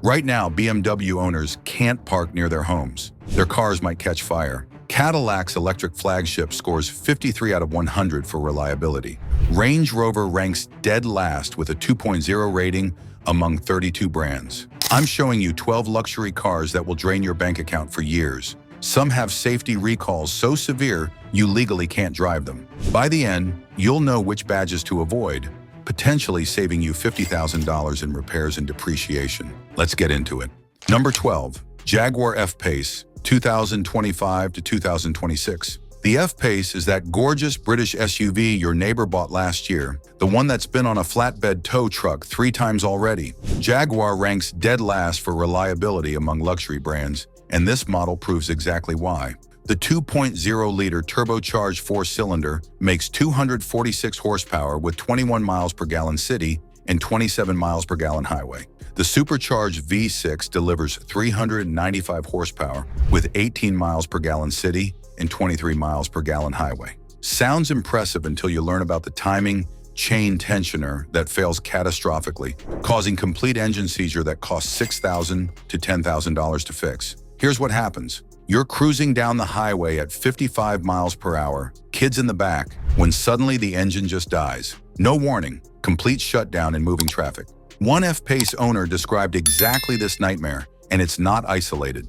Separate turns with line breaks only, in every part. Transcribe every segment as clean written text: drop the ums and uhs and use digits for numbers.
Right now, BMW owners can't park near their homes. Their cars might catch fire. Cadillac's electric flagship scores 53 out of 100 for reliability. Range Rover ranks dead last with a 2.0 rating among 32 brands. I'm showing you 12 luxury cars that will drain your bank account for years. Some have safety recalls so severe you legally can't drive them. By the end, you'll know which badges to avoid, potentially saving you $50,000 in repairs and depreciation. Let's get into it. Number 12, Jaguar F-Pace, 2025 to 2026. The F-Pace is that gorgeous British SUV your neighbor bought last year, the one that's been on a flatbed tow truck 3 times already. Jaguar ranks dead last for reliability among luxury brands, and this model proves exactly why. The 2.0-liter turbocharged 4-cylinder makes 246 horsepower with 21 miles per gallon city and 27 miles per gallon highway. The supercharged V6 delivers 395 horsepower with 18 miles per gallon city and 23 miles per gallon highway. Sounds impressive until you learn about the timing chain tensioner that fails catastrophically, causing complete engine seizure that costs $6,000 to $10,000 to fix. Here's what happens. You're cruising down the highway at 55 miles per hour, kids in the back, when suddenly the engine just dies. No warning, complete shutdown in moving traffic. One F-Pace owner described exactly this nightmare, and it's not isolated.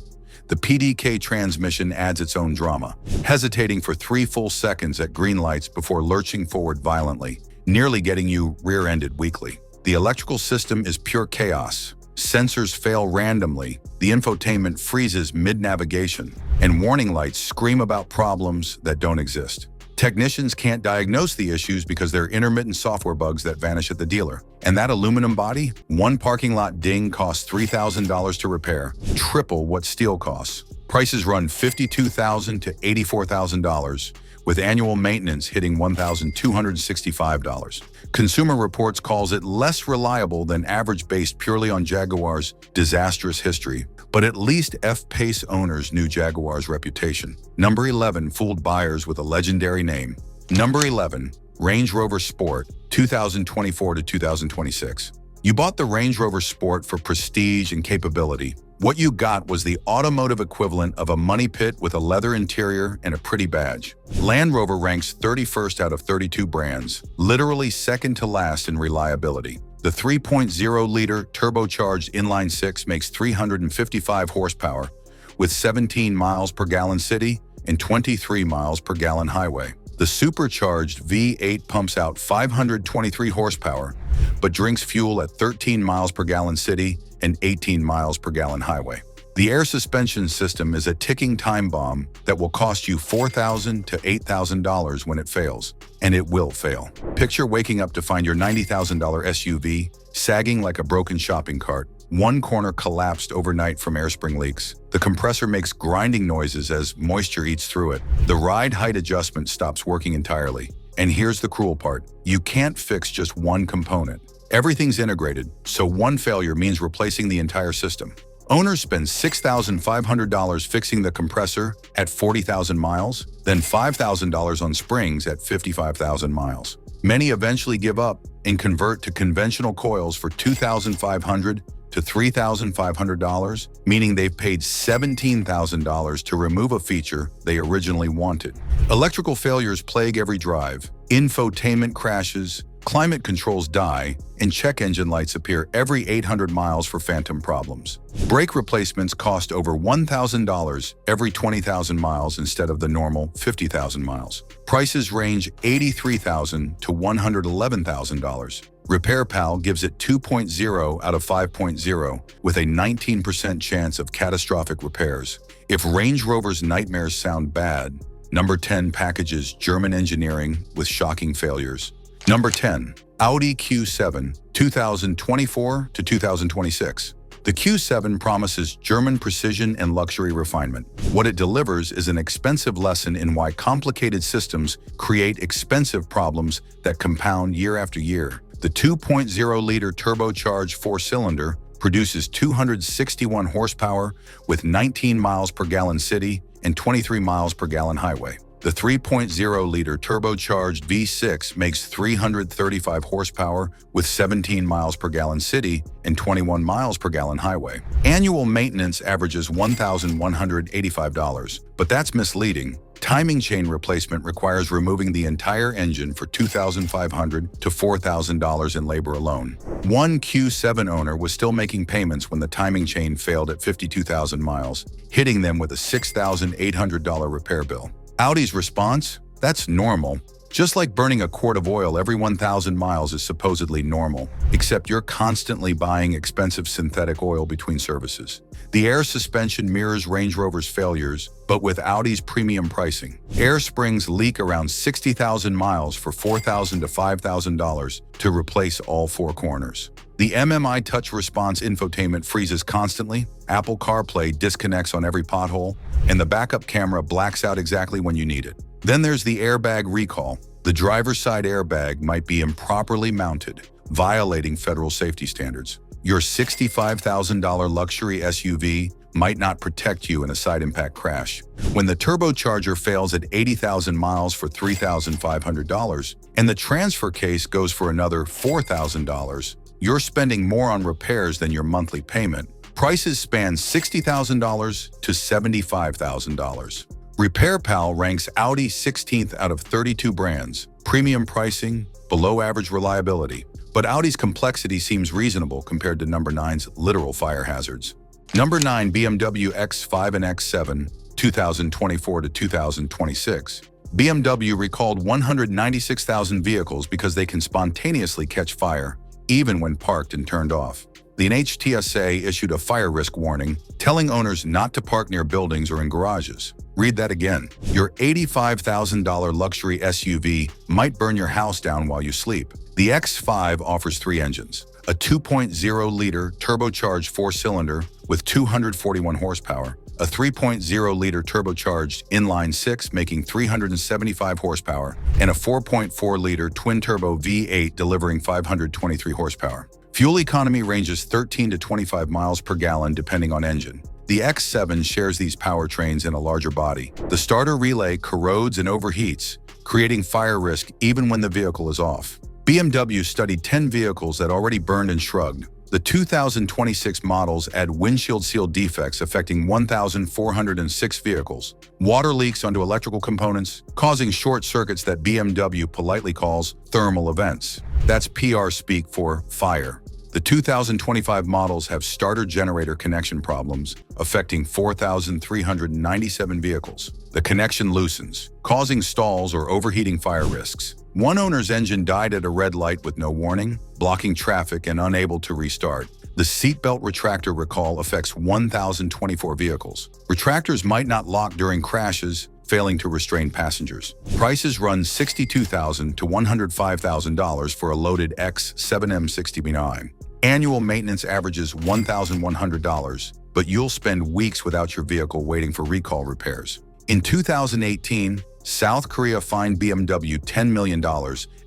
The PDK transmission adds its own drama, hesitating for 3 full seconds at green lights before lurching forward violently, nearly getting you rear-ended weakly. The electrical system is pure chaos. Sensors fail randomly, the infotainment freezes mid-navigation, and warning lights scream about problems that don't exist. Technicians can't diagnose the issues because they're intermittent software bugs that vanish at the dealer. And that aluminum body, one parking lot ding costs $3,000 to repair, triple what steel costs. Prices run $52,000 to $84,000, with annual maintenance hitting $1,265. Consumer Reports calls it less reliable than average based purely on Jaguar's disastrous history, but at least F-Pace owners knew Jaguar's reputation. Number 11 fooled buyers with a legendary name. Number 11, Range Rover Sport, 2024 to 2026. You bought the Range Rover Sport for prestige and capability. What you got was the automotive equivalent of a money pit with a leather interior and a pretty badge. Land Rover ranks 31st out of 32 brands, literally second to last in reliability. The 3.0-liter turbocharged inline-6 makes 355 horsepower with 17 miles per gallon city and 23 miles per gallon highway. The supercharged V8 pumps out 523 horsepower, but drinks fuel at 13 miles per gallon city and 18 miles per gallon highway. The air suspension system is a ticking time bomb that will cost you $4,000 to $8,000 when it fails, and it will fail. Picture waking up to find your $90,000 SUV sagging like a broken shopping cart. One corner collapsed overnight from air spring leaks. The compressor makes grinding noises as moisture eats through it. The ride height adjustment stops working entirely. And here's the cruel part. You can't fix just one component. Everything's integrated, so one failure means replacing the entire system. Owners spend $6,500 fixing the compressor at 40,000 miles, then $5,000 on springs at 55,000 miles. Many eventually give up and convert to conventional coils for $2,500 to $3,500, meaning they've paid $17,000 to remove a feature they originally wanted. Electrical failures plague every drive. Infotainment crashes, climate controls die, and check engine lights appear every 800 miles for phantom problems. Brake replacements cost over $1,000 every 20,000 miles instead of the normal 50,000 miles. Prices range $83,000 to $111,000. RepairPal gives it 2.0 out of 5.0 with a 19% chance of catastrophic repairs. If Range Rover's nightmares sound bad, number 10 packages German engineering with shocking failures. Number 10, Audi Q7, 2024 to 2026. The Q7 promises German precision and luxury refinement. What it delivers is an expensive lesson in why complicated systems create expensive problems that compound year after year. The 2.0-liter turbocharged 4-cylinder produces 261 horsepower with 19 miles per gallon city and 23 miles per gallon highway. The 3.0-liter turbocharged V6 makes 335 horsepower with 17 miles per gallon city and 21 miles per gallon highway. Annual maintenance averages $1,185, but that's misleading. Timing chain replacement requires removing the entire engine for $2,500 to $4,000 in labor alone. One Q7 owner was still making payments when the timing chain failed at 52,000 miles, hitting them with a $6,800 repair bill. Audi's response? That's normal. Just like burning a quart of oil every 1,000 miles is supposedly normal, except you're constantly buying expensive synthetic oil between services. The air suspension mirrors Range Rover's failures, but with Audi's premium pricing. Air springs leak around 60,000 miles for $4,000 to $5,000 to replace all four corners. The MMI Touch Response infotainment freezes constantly, Apple CarPlay disconnects on every pothole, and the backup camera blacks out exactly when you need it. Then there's the airbag recall. The driver's side airbag might be improperly mounted, violating federal safety standards. Your $65,000 luxury SUV might not protect you in a side impact crash. When the turbocharger fails at 80,000 miles for $3,500 and the transfer case goes for another $4,000, you're spending more on repairs than your monthly payment. Prices span $60,000 to $75,000. RepairPal ranks Audi 16th out of 32 brands. Premium pricing, below average reliability. But Audi's complexity seems reasonable compared to number 9's literal fire hazards. Number 9, BMW X5 and X7, 2024 to 2026. BMW recalled 196,000 vehicles because they can spontaneously catch fire, even when parked and turned off. The NHTSA issued a fire risk warning, telling owners not to park near buildings or in garages. Read that again. Your $85,000 luxury SUV might burn your house down while you sleep. The X5 offers 3 engines. A 2.0-liter turbocharged 4-cylinder with 241 horsepower, a 3.0-liter turbocharged inline-6 making 375 horsepower, and a 4.4-liter twin-turbo V8 delivering 523 horsepower. Fuel economy ranges 13 to 25 miles per gallon depending on engine. The X7 shares these powertrains in a larger body. The starter relay corrodes and overheats, creating fire risk even when the vehicle is off. BMW studied 10 vehicles that already burned and shrugged. The 2026 models add windshield seal defects affecting 1,406 vehicles, water leaks onto electrical components, causing short circuits that BMW politely calls thermal events. That's PR speak for fire. The 2025 models have starter-generator connection problems, affecting 4,397 vehicles. The connection loosens, causing stalls or overheating fire risks. One owner's engine died at a red light with no warning, blocking traffic and unable to restart. The seatbelt retractor recall affects 1,024 vehicles. Retractors might not lock during crashes, failing to restrain passengers. Prices run $62,000 to $105,000 for a loaded X7M69. Annual maintenance averages $1,100, but you'll spend weeks without your vehicle waiting for recall repairs. In 2018, South Korea fined BMW $10 million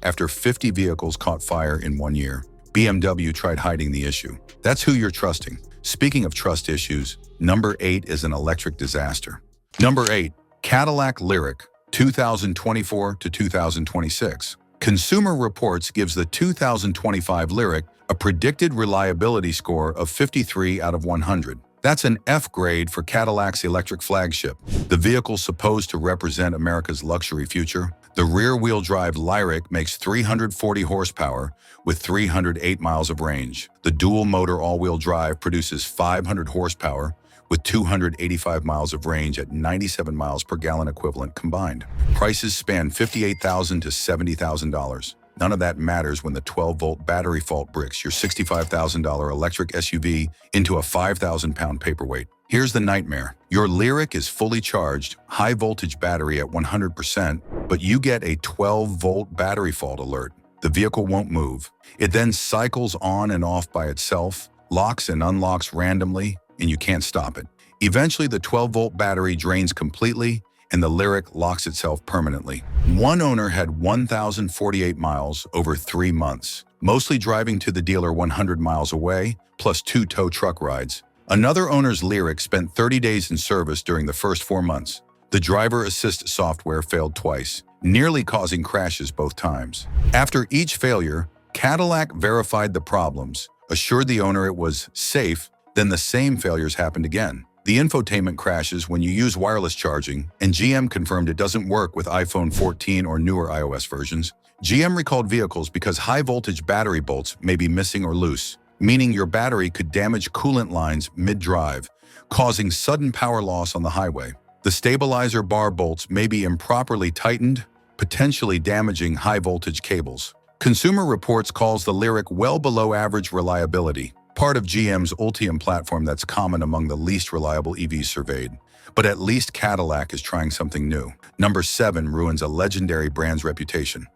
after 50 vehicles caught fire in 1 year. BMW tried hiding the issue. That's who you're trusting. Speaking of trust issues, number 8 is an electric disaster. Number 8, Cadillac Lyriq, 2024 to 2026. Consumer Reports gives the 2025 Lyriq a predicted reliability score of 53 out of 100. That's an F grade for Cadillac's electric flagship. The vehicle's supposed to represent America's luxury future. The rear-wheel drive Lyriq makes 340 horsepower with 308 miles of range. The dual-motor all-wheel drive produces 500 horsepower with 285 miles of range at 97 miles per gallon equivalent combined. Prices span $58,000 to $70,000. None of that matters when the 12-volt battery fault bricks your $65,000 electric SUV into a 5,000-pound paperweight. Here's the nightmare. Your Lyriq is fully charged, high-voltage battery at 100%, but you get a 12-volt battery fault alert. The vehicle won't move. It then cycles on and off by itself, locks and unlocks randomly, and you can't stop it. Eventually, the 12-volt battery drains completely, and the Lyriq locks itself permanently. One owner had 1,048 miles over 3 months, mostly driving to the dealer 100 miles away, plus 2 tow truck rides. Another owner's Lyriq spent 30 days in service during the first 4 months. The driver assist software failed twice, nearly causing crashes both times. After each failure, Cadillac verified the problems, assured the owner it was safe, then the same failures happened again. The infotainment crashes when you use wireless charging, and GM confirmed it doesn't work with iPhone 14 or newer iOS versions. GM recalled vehicles because high-voltage battery bolts may be missing or loose, meaning your battery could damage coolant lines mid-drive, causing sudden power loss on the highway. The stabilizer bar bolts may be improperly tightened, potentially damaging high-voltage cables. Consumer Reports calls the Lyriq well below average reliability, part of GM's Ultium platform that's common among the least reliable EVs surveyed. But at least Cadillac is trying something new. Number 7 ruins a legendary brand's reputation.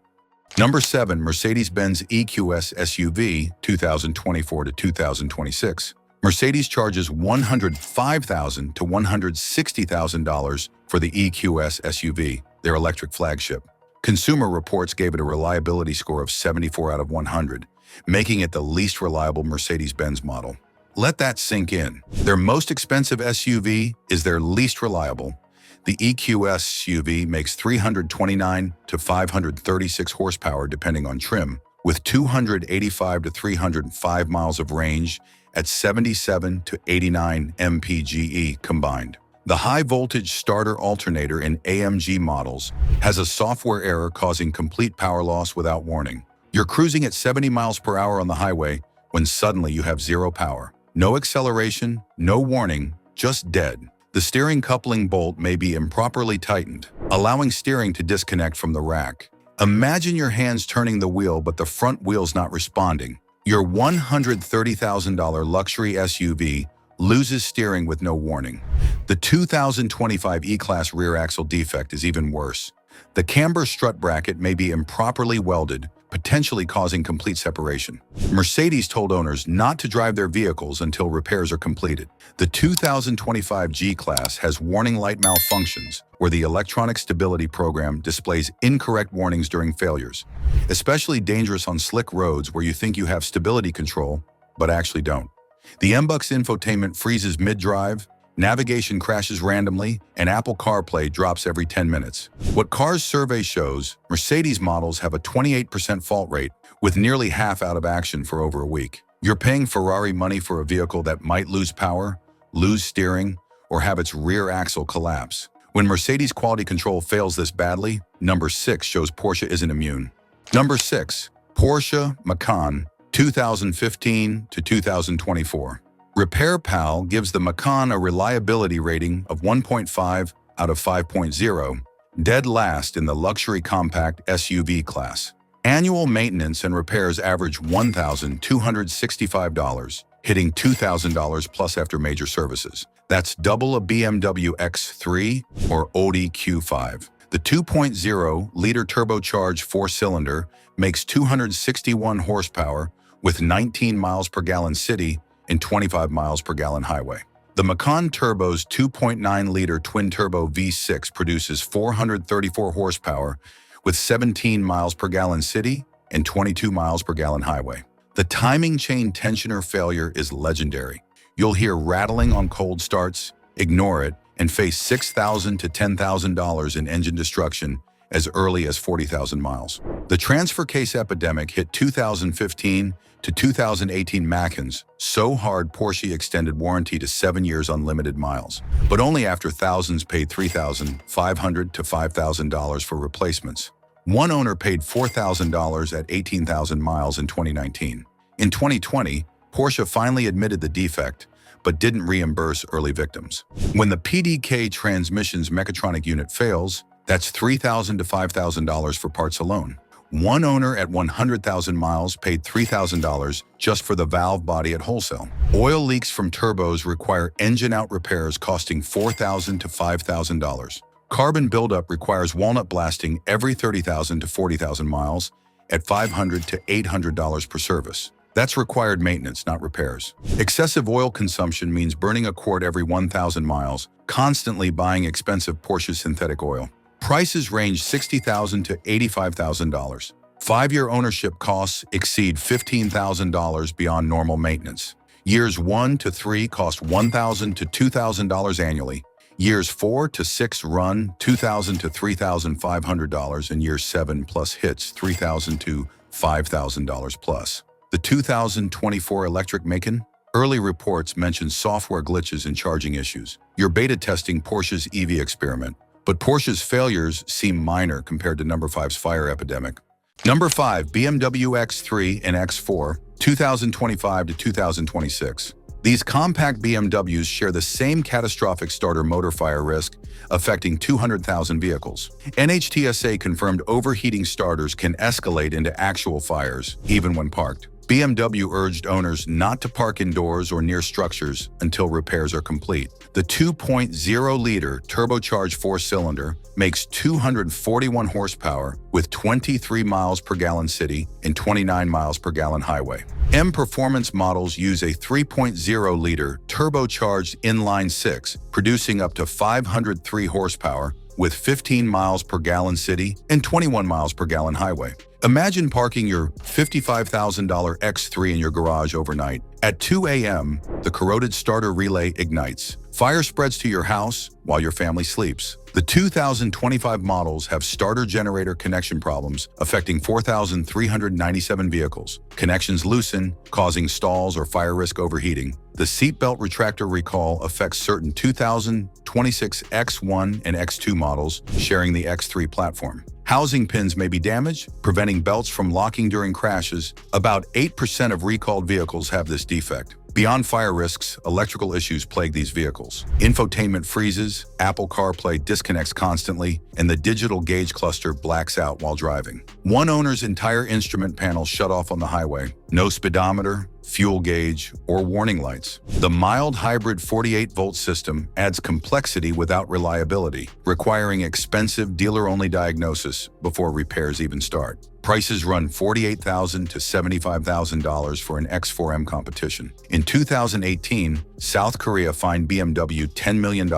Number 7, Mercedes-Benz EQS SUV 2024 to 2026. Mercedes charges $105,000 to $160,000 for the EQS SUV, their electric flagship. Consumer Reports gave it a reliability score of 74 out of 100, making it the least reliable Mercedes-Benz model. Let that sink in. Their most expensive SUV is their least reliable. The EQS SUV makes 329 to 536 horsepower depending on trim, with 285 to 305 miles of range at 77 to 89 mpge combined. The high-voltage starter alternator in AMG models has a software error causing complete power loss without warning. You're cruising at 70 miles per hour on the highway when suddenly you have zero power. No acceleration, no warning, just dead. The steering coupling bolt may be improperly tightened, allowing steering to disconnect from the rack. Imagine your hands turning the wheel but the front wheel's not responding. Your $130,000 luxury SUV loses steering with no warning. The 2025 E-Class rear axle defect is even worse. The camber strut bracket may be improperly welded, potentially causing complete separation. Mercedes told owners not to drive their vehicles until repairs are completed. The 2025 G-Class has warning light malfunctions, where the electronic stability program displays incorrect warnings during failures, especially dangerous on slick roads where you think you have stability control, but actually don't. The MBUX infotainment freezes mid-drive, navigation crashes randomly, and Apple CarPlay drops every 10 minutes. What Cars survey shows, Mercedes models have a 28% fault rate, with nearly half out of action for over a week. You're paying Ferrari money for a vehicle that might lose power, lose steering, or have its rear axle collapse. When Mercedes quality control fails this badly, number 6 shows Porsche isn't immune. Number 6, Porsche Macan 2015 to 2024. RepairPal gives the Macan a reliability rating of 1.5 out of 5.0, dead last in the luxury compact SUV class. Annual maintenance and repairs average $1,265, hitting $2,000 plus after major services. That's double a BMW X3 or Audi Q5. The 2.0-liter turbocharged four-cylinder makes 261 horsepower with 19 miles per gallon city and 25 miles per gallon highway. The Macan Turbo's 2.9-liter twin-turbo V6 produces 434 horsepower with 17 miles per gallon city and 22 miles per gallon highway. The timing chain tensioner failure is legendary. You'll hear rattling on cold starts, ignore it, and face $6,000 to $10,000 in engine destruction as early as 40,000 miles. The transfer case epidemic hit 2015 to 2018 Macans so hard Porsche extended warranty to 7 years unlimited miles, but only after thousands paid $3,500 to $5,000 for replacements. One owner paid $4,000 at 18,000 miles in 2019. In 2020, Porsche finally admitted the defect, but didn't reimburse early victims. When the PDK transmission's mechatronic unit fails, that's $3,000 to $5,000 for parts alone. One owner at 100,000 miles paid $3,000 just for the valve body at wholesale. Oil leaks from turbos require engine-out repairs costing $4,000 to $5,000. Carbon buildup requires walnut blasting every 30,000 to 40,000 miles at $500 to $800 per service. That's required maintenance, not repairs. Excessive oil consumption means burning a quart every 1,000 miles, constantly buying expensive Porsche synthetic oil. Prices range $60,000 to $85,000. 5-year ownership costs exceed $15,000 beyond normal maintenance. Years 1 to 3 cost $1,000 to $2,000 annually. Years 4 to 6 run $2,000 to $3,500, and year 7 plus hits $3,000 to $5,000 plus. The 2024 electric Macan? Early reports mention software glitches and charging issues. You're beta testing Porsche's EV experiment, but Porsche's failures seem minor compared to number 5's fire epidemic. Number 5, BMW X3 and X4, 2025 to 2026. These compact BMWs share the same catastrophic starter motor fire risk, affecting 200,000 vehicles. NHTSA confirmed overheating starters can escalate into actual fires, even when parked. BMW urged owners not to park indoors or near structures until repairs are complete. The 2.0-liter turbocharged four-cylinder makes 241 horsepower with 23 miles per gallon city and 29 miles per gallon highway. M Performance models use a 3.0-liter turbocharged inline-six, producing up to 503 horsepower with 15 miles per gallon city and 21 miles per gallon highway. Imagine parking your $55,000 X3 in your garage overnight. At 2 a.m., the corroded starter relay ignites. Fire spreads to your house while your family sleeps. The 2025 models have starter generator connection problems affecting 4,397 vehicles. Connections loosen, causing stalls or fire risk overheating. The seatbelt retractor recall affects certain 2026 X1 and X2 models sharing the X3 platform. Housing pins may be damaged, preventing belts from locking during crashes. About 8% of recalled vehicles have this defect. Beyond fire risks, electrical issues plague these vehicles. Infotainment freezes, Apple CarPlay disconnects constantly, and the digital gauge cluster blacks out while driving. One owner's entire instrument panel shut off on the highway. No speedometer, fuel gauge, or warning lights. The mild hybrid 48-volt system adds complexity without reliability, requiring expensive dealer-only diagnosis before repairs even start. Prices run $48,000 to $75,000 for an X4M competition. In 2018, South Korea fined BMW $10 million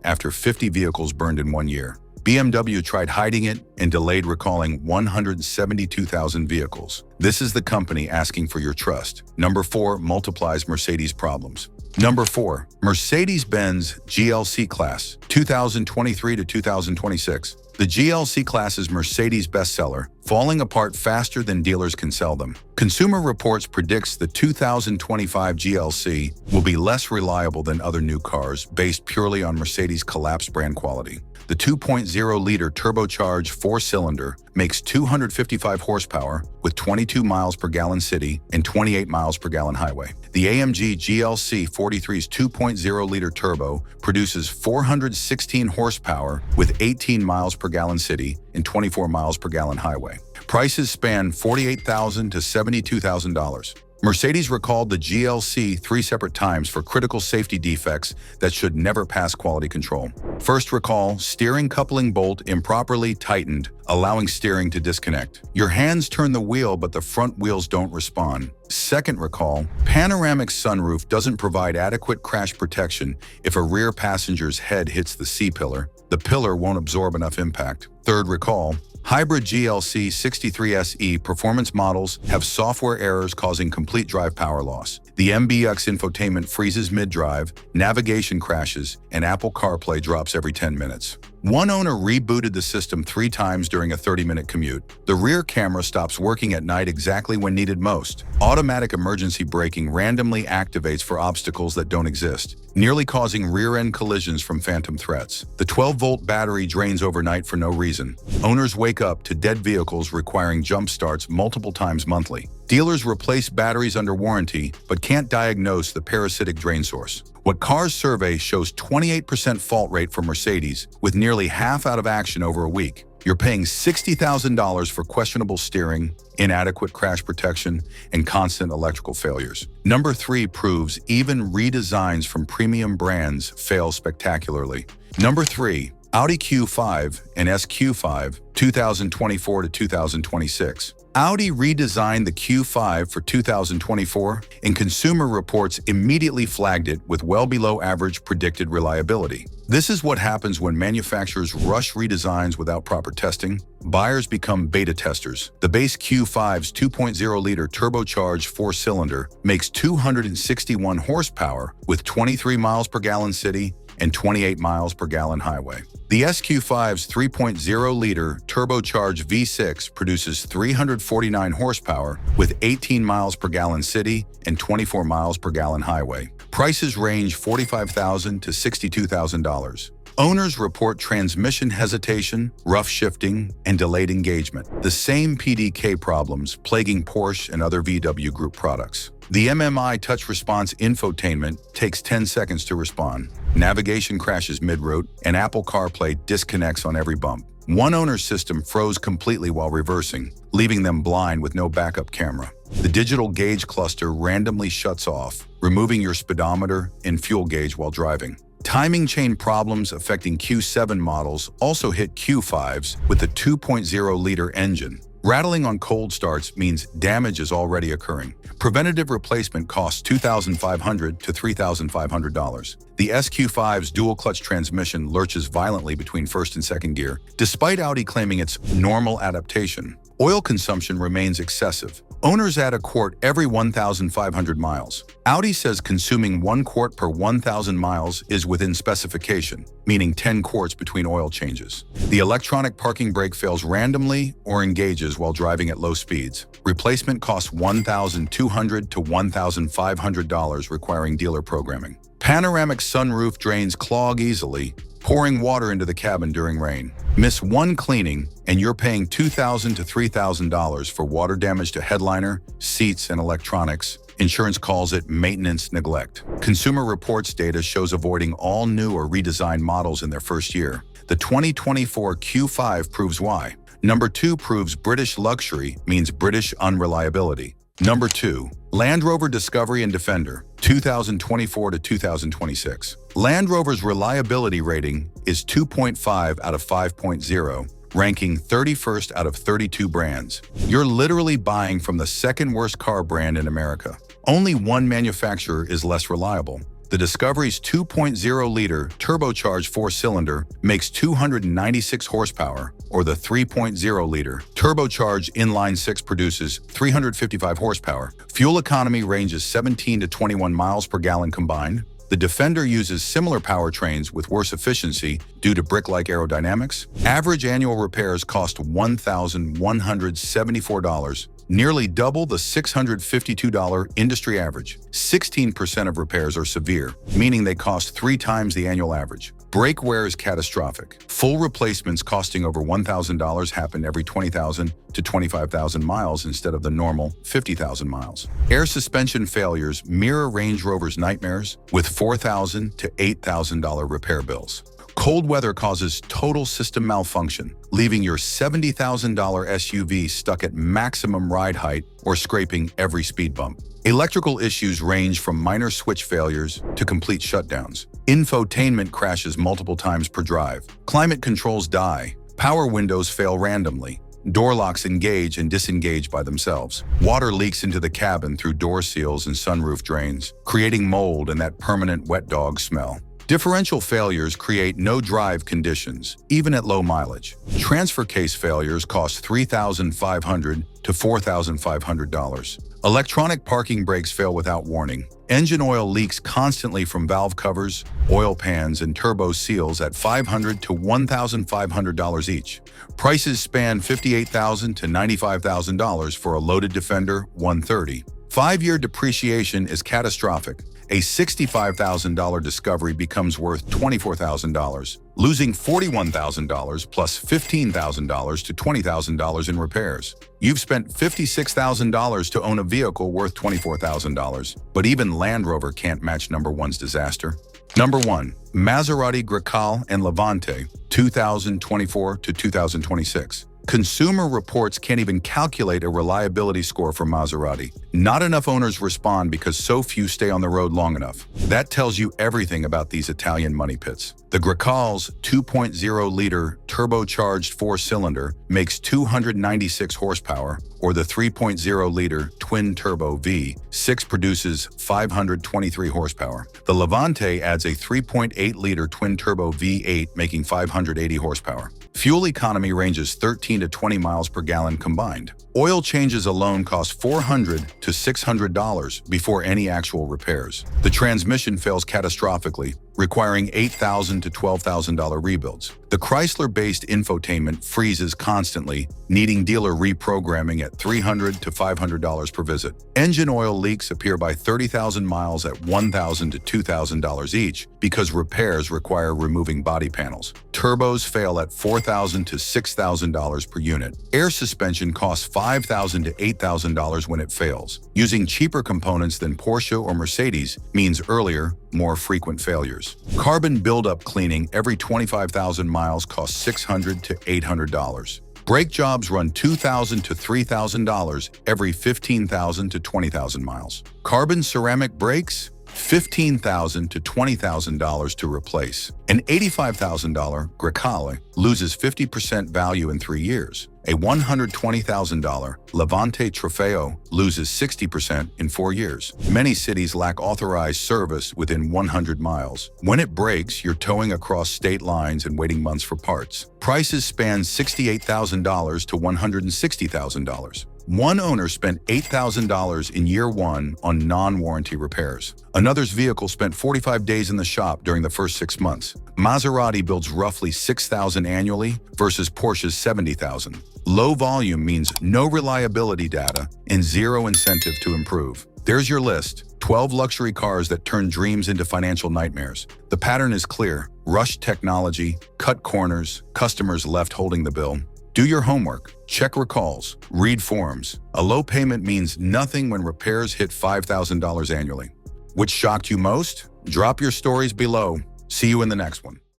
after 50 vehicles burned in 1 year. BMW tried hiding it and delayed recalling 172,000 vehicles. This is the company asking for your trust. Number 4 multiplies Mercedes problems. Number 4, Mercedes-Benz GLC class, 2023 to 2026. The GLC class is Mercedes' bestseller, falling apart faster than dealers can sell them. Consumer Reports predicts the 2025 GLC will be less reliable than other new cars based purely on Mercedes' collapsed brand quality. The 2.0-liter turbocharged four-cylinder makes 255 horsepower with 22 miles per gallon city and 28 miles per gallon highway. The AMG GLC 43's 2.0-liter turbo produces 416 horsepower with 18 miles per gallon city and 24 miles per gallon highway. Prices span $48,000 to $72,000. Mercedes recalled the GLC 3 separate times for critical safety defects that should never pass quality control. First recall, steering coupling bolt improperly tightened, allowing steering to disconnect. Your hands turn the wheel, but the front wheels don't respond. Second recall, panoramic sunroof doesn't provide adequate crash protection if a rear passenger's head hits the C-pillar. The pillar won't absorb enough impact. Third recall, hybrid GLC 63 SE performance models have software errors causing complete drive power loss. The MBUX infotainment freezes mid-drive, navigation crashes, and Apple CarPlay drops every 10 minutes. One owner rebooted the system 3 times during a 30-minute commute. The rear camera stops working at night exactly when needed most. Automatic emergency braking randomly activates for obstacles that don't exist, nearly causing rear-end collisions from phantom threats. The 12-volt battery drains overnight for no reason. Owners wake up to dead vehicles requiring jump starts multiple times monthly. Dealers replace batteries under warranty, but can't diagnose the parasitic drain source. What Cars survey shows 28% fault rate for Mercedes, with nearly half out of action over a week. You're paying $60,000 for questionable steering, inadequate crash protection, and constant electrical failures. Number 3 proves even redesigns from premium brands fail spectacularly. Number 3, Audi Q5 and SQ5, 2024 to 2026. Audi redesigned the Q5 for 2024, and Consumer Reports immediately flagged it with well below average predicted reliability. This is what happens when manufacturers rush redesigns without proper testing. Buyers become beta testers. The base Q5's 2.0-liter turbocharged 4-cylinder makes 261 horsepower with 23 miles per gallon city and 28 miles per gallon highway. The SQ5's 3.0-liter turbocharged V6 produces 349 horsepower with 18 miles per gallon city and 24 miles per gallon highway. Prices range $45,000 to $62,000. Owners report transmission hesitation, rough shifting, and delayed engagement, the same PDK problems plaguing Porsche and other VW Group products. The MMI touch response infotainment takes 10 seconds to respond. Navigation crashes mid-route, and Apple CarPlay disconnects on every bump. One owner's system froze completely while reversing, leaving them blind with no backup camera. The digital gauge cluster randomly shuts off, removing your speedometer and fuel gauge while driving. Timing chain problems affecting Q7 models also hit Q5s with the 2.0-liter engine. Rattling on cold starts means damage is already occurring. Preventative replacement costs $2,500 to $3,500. The SQ5's dual-clutch transmission lurches violently between first and second gear, despite Audi claiming it's normal adaptation. Oil consumption remains excessive. Owners add a quart every 1,500 miles. Audi says consuming 1 quart per 1,000 miles is within specification, meaning 10 quarts between oil changes. The electronic parking brake fails randomly or engages while driving at low speeds. Replacement costs $1,200 to $1,500, requiring dealer programming. Panoramic sunroof drains clog easily, pouring water into the cabin during rain. Miss one cleaning, and you're paying $2,000 to $3,000 for water damage to headliner, seats, and electronics. Insurance calls it maintenance neglect. Consumer Reports data shows avoiding all new or redesigned models in their first year. The 2024 Q5 proves why. Number 2 proves British luxury means British unreliability. Number 2, Land Rover Discovery and Defender, 2024 to 2026. Land Rover's reliability rating is 2.5 out of 5.0, ranking 31st out of 32 brands. You're literally buying from the second worst car brand in America. Only one manufacturer is less reliable. The Discovery's 2.0-liter turbocharged 4-cylinder makes 296 horsepower, or the 3.0-liter turbocharged inline-6 produces 355 horsepower. Fuel economy ranges 17 to 21 miles per gallon combined. The Defender uses similar powertrains with worse efficiency due to brick-like aerodynamics. Average annual repairs cost $1,174, nearly double the $652 industry average. 16% of repairs are severe, meaning they cost 3 times the annual average. Brake wear is catastrophic. Full replacements costing over $1,000 happen every 20,000 to 25,000 miles instead of the normal 50,000 miles. Air suspension failures mirror Range Rover's nightmares with $4,000 to $8,000 repair bills. Cold weather causes total system malfunction, leaving your $70,000 SUV stuck at maximum ride height or scraping every speed bump. Electrical issues range from minor switch failures to complete shutdowns. Infotainment crashes multiple times per drive. Climate controls die. Power windows fail randomly. Door locks engage and disengage by themselves. Water leaks into the cabin through door seals and sunroof drains, creating mold and that permanent wet dog smell. Differential failures create no-drive conditions, even at low mileage. Transfer case failures cost $3,500 to $4,500. Electronic parking brakes fail without warning. Engine oil leaks constantly from valve covers, oil pans, and turbo seals at $500 to $1,500 each. Prices span $58,000 to $95,000 for a loaded Defender 130. 5-year depreciation is catastrophic. A $65,000 Discovery becomes worth $24,000, losing $41,000 plus $15,000 to $20,000 in repairs. You've spent $56,000 to own a vehicle worth $24,000, but even Land Rover can't match number 1's disaster. Number 1, Maserati Grecale and Levante, 2024 to 2026. Consumer Reports can't even calculate a reliability score for Maserati. Not enough owners respond because so few stay on the road long enough. That tells you everything about these Italian money pits. The Grecale's 2.0-liter turbocharged 4-cylinder makes 296 horsepower, or the 3.0-liter twin-turbo V6 produces 523 horsepower. The Levante adds a 3.8-liter twin-turbo V8 making 580 horsepower. Fuel economy ranges 13 to 20 miles per gallon combined. Oil changes alone cost $400 to $600 before any actual repairs. The transmission fails catastrophically, requiring $8,000 to $12,000 rebuilds. The Chrysler-based infotainment freezes constantly, needing dealer reprogramming at $300 to $500 per visit. Engine oil leaks appear by 30,000 miles at $1,000 to $2,000 each because repairs require removing body panels. Turbos fail at $4,000 to $6,000 per unit. Air suspension costs $5,000 to $8,000 when it fails. Using cheaper components than Porsche or Mercedes means earlier, more frequent failures. Carbon buildup cleaning every 25,000 miles costs $600 to $800. Brake jobs run $2,000 to $3,000 every 15,000 to 20,000 miles. Carbon ceramic brakes? $15,000 to $20,000 to replace. An $85,000 Grecale loses 50% value in 3 years. A $120,000 Levante Trofeo loses 60% in 4 years. Many cities lack authorized service within 100 miles. When it breaks, you're towing across state lines and waiting months for parts. Prices span $68,000 to $160,000. One owner spent $8,000 in year 1 on non-warranty repairs. Another's vehicle spent 45 days in the shop during the first 6 months. Maserati builds roughly 6,000 annually versus Porsche's 70,000. Low volume means no reliability data and zero incentive to improve. There's your list: 12 luxury cars that turn dreams into financial nightmares. The pattern is clear: rushed technology, cut corners, customers left holding the bill. Do your homework, check recalls, read forums. A low payment means nothing when repairs hit $5,000 annually. Which shocked you most? Drop your stories below. See you in the next one.